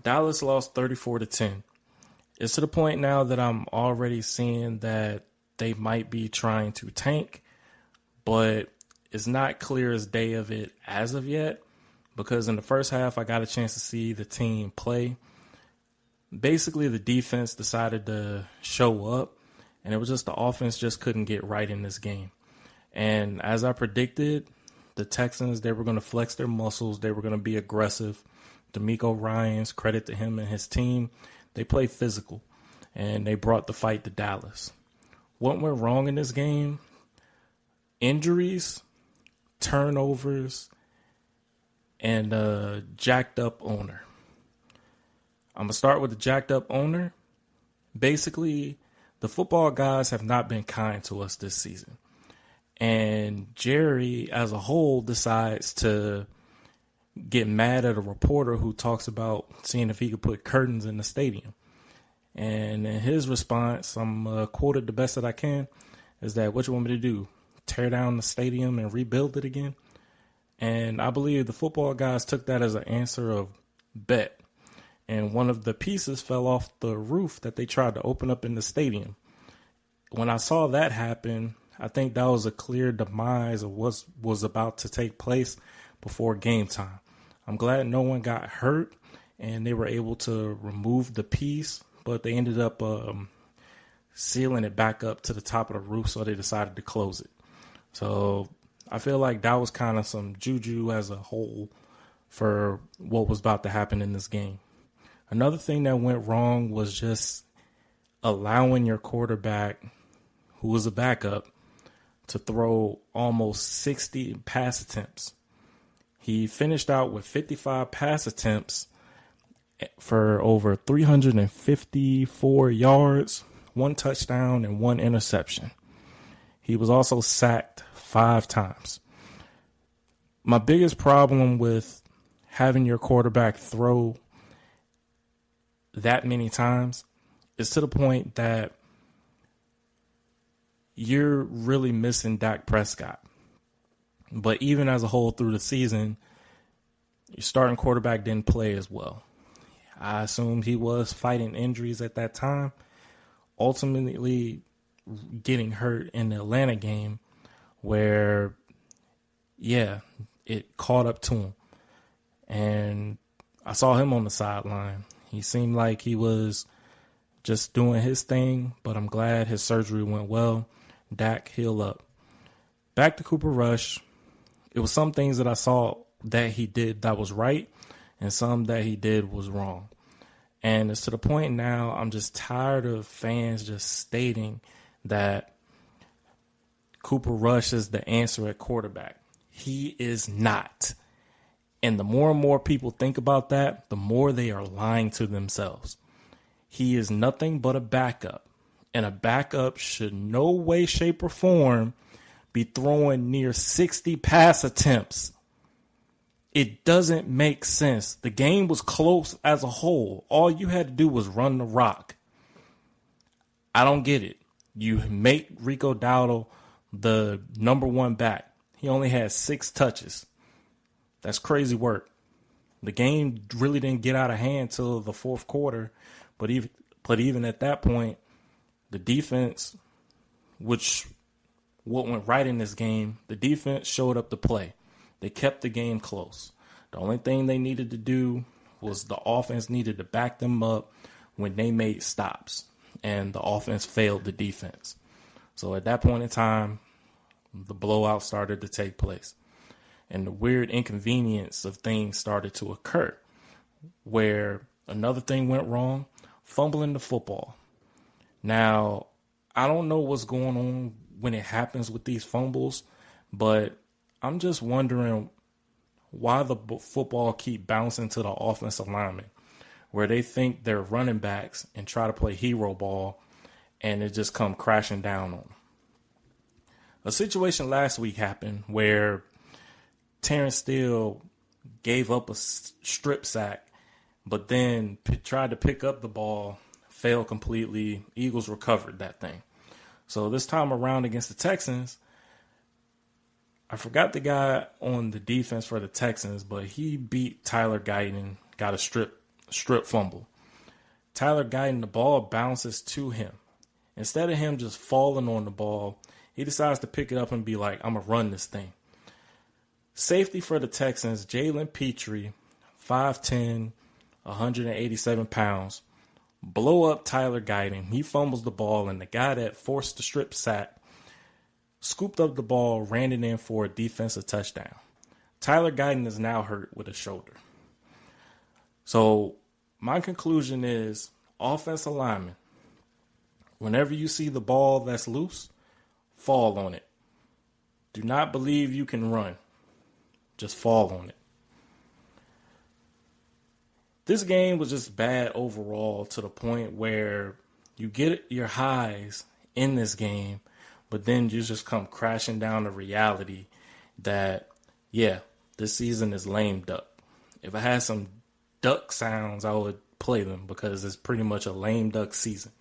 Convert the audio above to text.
Dallas lost 34-10. It's to the point now that I'm already seeing that they might be trying to tank, but it's not clear as day of it as of yet, because in the first half I got a chance to see the team play. Basically, the defense decided to show up, and it was just the offense just couldn't get right in this game. And as I predicted, the Texans, they were going to flex their muscles. They were going to be aggressive. D'Amico Ryans, credit to him and his team, they played physical, and they brought the fight to Dallas. What went wrong in this game? Injuries, turnovers, and a jacked up owner. I'm going to start with the jacked up owner. Basically, the football guys have not been kind to us this season. And Jerry, as a whole, decides to get mad at a reporter who talks about seeing if he could put curtains in the stadium. And in his response, I'm quoted the best that I can, is that, what you want me to do? Tear down the stadium and rebuild it again? And I believe the football guys took that as an answer of bet. And one of the pieces fell off the roof that they tried to open up in the stadium. When I saw that happen, I think that was a clear demise of what was about to take place before game time. I'm glad no one got hurt and they were able to remove the piece, but they ended up sealing it back up to the top of the roof, so they decided to close it. So I feel like that was kind of some juju as a whole for what was about to happen in this game. Another thing that went wrong was just allowing your quarterback, who was a backup, to throw almost 60 pass attempts. He finished out with 55 pass attempts for over 354 yards, 1 touchdown, and 1 interception. He was also sacked 5 times. My biggest problem with having your quarterback throw that many times is to the point that you're really missing Dak Prescott. But even as a whole through the season, your starting quarterback didn't play as well. I assumed he was fighting injuries at that time, ultimately getting hurt in the Atlanta game where, it caught up to him. And I saw him on the sideline. He seemed like he was just doing his thing, but I'm glad his surgery went well. Dak healed up. Back to Cooper Rush. It was some things that I saw that he did that was right, and some that he did was wrong. And it's to the point now I'm just tired of fans just stating that Cooper Rush is the answer at quarterback. He is not. And the more and more people think about that, the more they are lying to themselves. He is nothing but a backup. And a backup should no way, shape, or form be throwing near 60 pass attempts. It doesn't make sense. The game was close as a whole. All you had to do was run the rock. I don't get it. You make Rico Dowdle the number 1 back. He only had 6 touches. That's crazy work. The game really didn't get out of hand till the 4th quarter. But even at that point, the defense, what went right in this game, the defense showed up to play. They kept the game close. The only thing they needed to do was the offense needed to back them up when they made stops. And the offense failed the defense. So at that point in time, the blowout started to take place. And the weird inconvenience of things started to occur, where another thing went wrong, fumbling the football. Now, I don't know what's going on when it happens with these fumbles, but I'm just wondering why the football keep bouncing to the offensive linemen, where they think they're running backs and try to play hero ball, and it just come crashing down on them. A situation last week happened where Terrence Steele gave up a strip sack, but then tried to pick up the ball, failed completely. Eagles recovered that thing. So this time around against the Texans, I forgot the guy on the defense for the Texans, but he beat Tyler Guyton, got a strip strip fumble. Tyler Guyton, the ball bounces to him. Instead of him just falling on the ball, he decides to pick it up and be like, I'm going to run this thing. Safety for the Texans, Jalen Petrie, 5'10", 187 pounds. Blow up Tyler Guyton. He fumbles the ball, and the guy that forced the strip sack scooped up the ball, ran it in for a defensive touchdown. Tyler Guyton is now hurt with his shoulder. So my conclusion is, offensive linemen, whenever you see the ball that's loose, fall on it. Do not believe you can run. Just fall on it. This game was just bad overall, to the point where you get your highs in this game, but then you just come crashing down to reality that, yeah, this season is lame duck. If I had some duck sounds, I would play them, because it's pretty much a lame duck season.